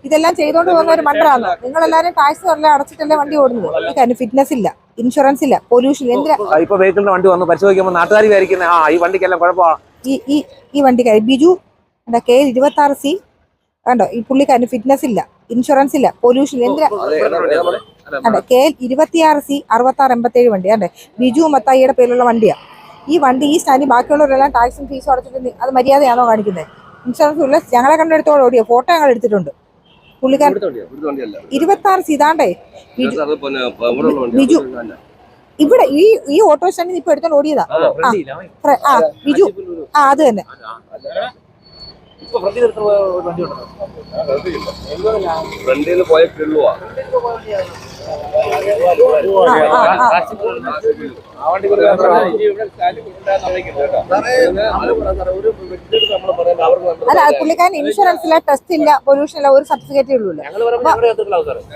ഇതെല്ലാം ചെയ്തോണ്ട് പോകുന്ന ഒരു മണ്ടറാണ്. നിങ്ങളെല്ലാരും ടാക്സ് എല്ലാം അടച്ചിട്ടല്ലേ വണ്ടി ഓടുന്നത്. ഈ കാര്യം ഫിറ്റ്നസ് ഇല്ല, ഇൻഷുറൻസ് ഇല്ല, പൊല്യൂഷൻ. ഇപ്പൊ വെഹിക്കിളിന്റെ വണ്ടി വന്ന് പരിശോധിക്കുമ്പോൾ നാട്ടുകാർ വിചാരിക്കുന്നത് ഈ വണ്ടിക്കെല്ലാം കുഴപ്പമാണ്. ഈ വണ്ടിക്കാരി ബിജു K26C കണ്ടോ, ഈ പുള്ളിക്കാരന് ഫിറ്റ്നസ് ഇല്ല, ഇൻഷുറൻസ് ഇല്ല, പൊല്യൂഷൻ. K26C 6687 വണ്ടി അതെ, ബിജു മത്തായിയുടെ പേരിലുള്ള വണ്ടിയാ. ഈ വണ്ടി ഈ സ്റ്റാൻഡിൽ ബാക്കിയുള്ളവരെല്ലാം ടാക്സും ഫീസും അടച്ചിട്ട് അത് മര്യാദയാണോ കാണിക്കുന്നത്? ഇൻഷുറൻസ് ഇല്ല. ഞങ്ങളെ കണ്ടെടുത്തോളം ഓടിയോ, ഫോട്ടോ ഞങ്ങൾ എടുത്തിട്ടുണ്ട്. പുള്ളിക്കാരൻ 26C ഇതാണ്ടേ ബിജു ഇവിടെ ഈ ഓട്ടോ സ്റ്റാൻഡിൽ ഇപ്പൊ എടുത്തോണ്ട് ഓടിയതാ. ബിജു അത് തന്നെ. അല്ല, പുള്ളിക്കാരൻ ഇൻഷുറൻസ് ഇല്ല, ടെസ്റ്റ് ഇല്ല, പൊല്യൂഷൻ ഇല്ല, ഒരു സർട്ടിഫിക്കറ്റേ ഉള്ളൂ.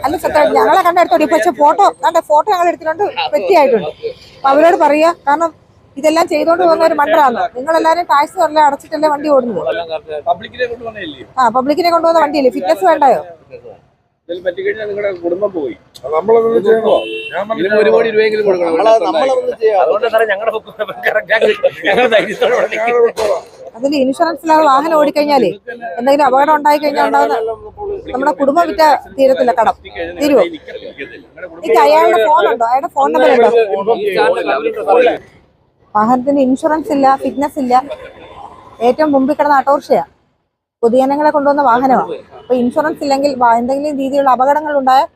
അല്ല സത്യം, ഞങ്ങളെ കണ്ടെടുത്തോടി. പക്ഷെ ഫോട്ടോ ഞങ്ങൾ എടുത്തിട്ടുണ്ട്, വ്യക്തിയായിട്ടുണ്ട്. അപ്പൊ അവരോട് പറയാ, കാരണം ഇതെല്ലാം ചെയ്തോണ്ട് പോകുന്ന ഒരു മണ്ടറാണ്. നിങ്ങളെല്ലാരും ടാക്സ് എല്ലാം അടച്ചിട്ടല്ലേ വണ്ടി ഓടുന്നത്. പബ്ലിക്കിനെ കൊണ്ടുപോകുന്ന വണ്ടിയല്ലേ, ഫിറ്റ്നസ് വേണ്ടായോ? കുടുംബം പോയി അതിൽ ഇൻഷുറൻസ് ഇല്ലാതെ വാഹനം ഓടിക്കഴിഞ്ഞാലേ എന്തെങ്കിലും അപകടം ഉണ്ടായി കഴിഞ്ഞാൽ ഉണ്ടാകുന്ന നമ്മുടെ കുടുംബം വിറ്റ തീരത്തില്ല, കടം തീരുവോ? എനിക്ക് അയാളുടെ ഫോണുണ്ടോ, അയാളുടെ ഫോൺ നമ്പർ ഉണ്ടോ? വാഹനത്തിന് ഇൻഷുറൻസ് ഇല്ല, ഫിറ്റ്നസ് ഇല്ല. ഏറ്റവും മുമ്പിൽ കിടന്ന ഓട്ടോറിക്ഷയാ, പൊതുജനങ്ങളെ കൊണ്ടുവന്ന വാഹനമാണ്. അപ്പൊ ഇൻഷുറൻസ് ഇല്ലെങ്കിൽ എന്തെങ്കിലും രീതിയിലുള്ള അപകടങ്ങൾ ഉണ്ടായാൽ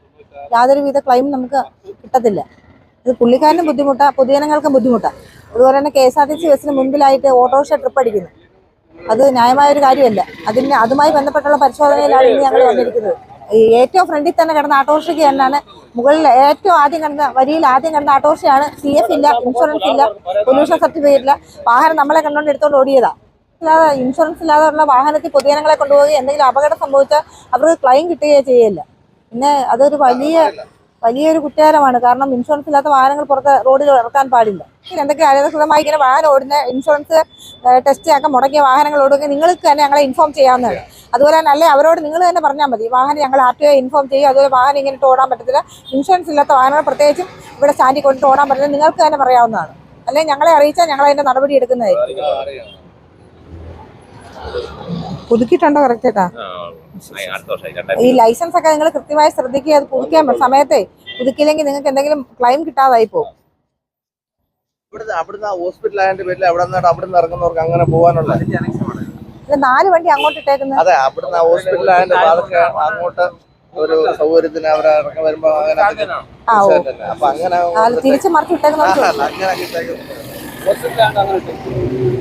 യാതൊരുവിധ ക്ലെയിം നമുക്ക് കിട്ടത്തില്ല. ഇത് പുള്ളിക്കാരനും ബുദ്ധിമുട്ടാ, പൊതുജനങ്ങൾക്കും ബുദ്ധിമുട്ടാ. അതുപോലെ തന്നെ KSRTC ബസ്സിന് മുൻപിലായിട്ട് ഓട്ടോറിക്ഷ ട്രിപ്പ് അടിക്കുന്നു. അത് ന്യായമായ ഒരു കാര്യമല്ല. അതുമായി ബന്ധപ്പെട്ടുള്ള പരിശോധനയിലാണ് ഇന്ന് ഞങ്ങൾ വന്നിരിക്കുന്നത്. ഏറ്റവും ഫ്രണ്ടിൽ തന്നെ കിടന്ന ഓട്ടോറിക്ഷയ്ക്ക് തന്നെയാണ് മുകളിൽ ഏറ്റവും ആദ്യം കിടന്ന വരിയിൽ ആദ്യം കിടന്ന ഓട്ടോറിക്ഷയാണ്. CF ഇല്ല, ഇൻഷുറൻസ് ഇല്ല, പൊല്യൂഷൻ സർട്ടിഫിക്കറ്റ് ഇല്ല. വാഹനം നമ്മളെ കണ്ടുകൊണ്ട് എടുത്തോണ്ട് ഓടിയതാ. ഇൻഷുറൻസ് ഇല്ലാതെയുള്ള വാഹനത്തിൽ പൊതുജനങ്ങളെ കൊണ്ടുപോയി എന്തെങ്കിലും അപകടം സംഭവിച്ചാൽ അവർക്ക് ക്ലെയിം കിട്ടുകയോ ചെയ്യില്ല. പിന്നെ അതൊരു വലിയൊരു കുറ്റകരമാണ്. കാരണം ഇൻഷുറൻസ് ഇല്ലാത്ത വാഹനങ്ങൾ പുറത്ത് റോഡിൽ ഇറക്കാൻ പാടില്ല. എന്തൊക്കെ അനധികൃതമായി ഇങ്ങനെ വാഹനം ഓടുന്ന ഇൻഷുറൻസ് ടെസ്റ്റ് ഒക്കെ മുടങ്ങിയ വാഹനങ്ങൾ ഓടുക നിങ്ങൾക്ക് തന്നെ ഞങ്ങളെ ഇൻഫോം ചെയ്യാവുന്നതാണ്. അതുപോലെ തന്നെ അല്ലെ അവരോട് നിങ്ങൾ തന്നെ പറഞ്ഞാൽ മതി, വാഹനം ഞങ്ങൾ RTO ഇൻഫോം ചെയ്യും. അതുപോലെ വാഹനം ഇങ്ങനെ ഓടാൻ പറ്റത്തില്ല, ഇൻഷുറൻസ് ഇല്ലാത്ത വാഹനങ്ങൾ പ്രത്യേകിച്ചും ഇവിടെ സ്റ്റാൻഡിൽ കൊണ്ടിട്ട് ഓടാൻ പറ്റില്ല, നിങ്ങൾക്ക് തന്നെ പറയാവുന്നതാണ്. അല്ലെങ്കിൽ ഞങ്ങളെ അറിയിച്ചാൽ ഞങ്ങൾ അതിന്റെ നടപടി എടുക്കുന്നതായിരിക്കും. പുതുക്കിയിട്ടുണ്ടോ കറക്റ്റാ? ഈ ലൈസൻസ് ഒക്കെ നിങ്ങൾ കൃത്യമായി ശ്രദ്ധിക്കുക. അത് പുതുക്കാൻ സമയത്തെ പുതുക്കിയില്ലെങ്കിൽ നിങ്ങൾക്ക് എന്തെങ്കിലും ക്ലെയിം കിട്ടാതായി പോകും. ഇറങ്ങുന്നവർക്ക് അങ്ങനെ പോകാനുള്ള 4 വണ്ടി അങ്ങോട്ട് ഇട്ടേക്കുന്നത്. അതെ, അവിടുന്ന് ഹോസ്പിറ്റലായതിന്റെ അങ്ങോട്ട് ഒരു സൗകര്യത്തിന് അവരെ ഇറങ്ങി വരുമ്പോ അപ്പൊ അങ്ങനെ തിരിച്ചു മറിച്ച് ഇട്ടേക്കുന്നത്.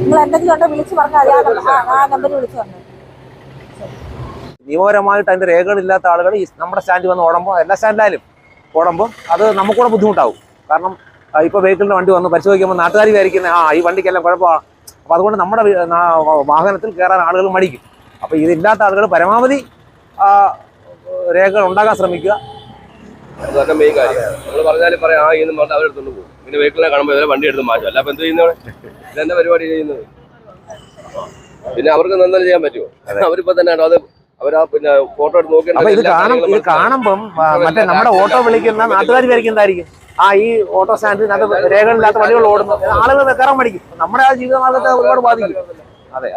നിങ്ങൾ എന്തെങ്കിലും ഉണ്ടോ വിളിച്ചു പറഞ്ഞാൽ ആ നമ്പറിൽ വിളിച്ചു പറഞ്ഞു. നിയമപരമായിട്ട് അതിന്റെ രേഖകളില്ലാത്ത ആളുകൾ നമ്മുടെ സ്റ്റാൻഡിൽ വന്ന് ഓടുമ്പോൾ, എല്ലാ സ്റ്റാൻഡിലായാലും ഓടുമ്പോൾ അത് നമുക്കൂടെ ബുദ്ധിമുട്ടാവും. കാരണം ഇപ്പൊ വെഹിക്കിളിന്റെ വണ്ടി വന്ന് പരിശോധിക്കുമ്പോൾ നാട്ടുകാർ വിചാരിക്കുന്നത് ഈ വണ്ടിക്കെല്ലാം കുഴപ്പമാണ്. അപ്പൊ അതുകൊണ്ട് നമ്മുടെ വാഹനത്തിൽ കയറാൻ ആളുകൾ മടിക്കും. അപ്പൊ ഇതില്ലാത്ത ആളുകൾ പരമാവധി രേഖകൾ ഉണ്ടാക്കാൻ ശ്രമിക്കുക. അതൊക്കെ മെയിൻ കാര്യം. നമ്മൾ പറഞ്ഞാലും പറയാം അവരെടുത്തോണ്ട് പോകും. പിന്നെ വെഹിക്കിളിനെ കാണുമ്പോൾ വണ്ടി എടുത്ത് മാറ്റും. അല്ല അപ്പൊ എന്ത് ചെയ്യുന്നവിടെ ഇതെന്നെ പരിപാടി ചെയ്യുന്നത്? പിന്നെ അവർക്ക് നന്നായി ചെയ്യാൻ പറ്റുമോ? അവരിപ്പോ തന്നെ അത് അവരാ പിന്നെ ഫോട്ടോ എടുത്ത് നോക്കി ഇത് കാണുമ്പം മറ്റേ നമ്മുടെ ഓട്ടോ വിളിക്കുന്ന നാട്ടുകാർ വിചാരിക്കുന്നതായിരിക്കും ഈ ഓട്ടോ സ്റ്റാൻഡിനകത്ത് രേഖകളില്ലാത്ത വണ്ടികൾ ഓടുന്നു, ആളുകൾ കയറാൻ മടിക്കും. നമ്മുടെ ആ ജീവിതമാർഗത്തെ ഒരുപാട് ബാധിക്കും. അതെ.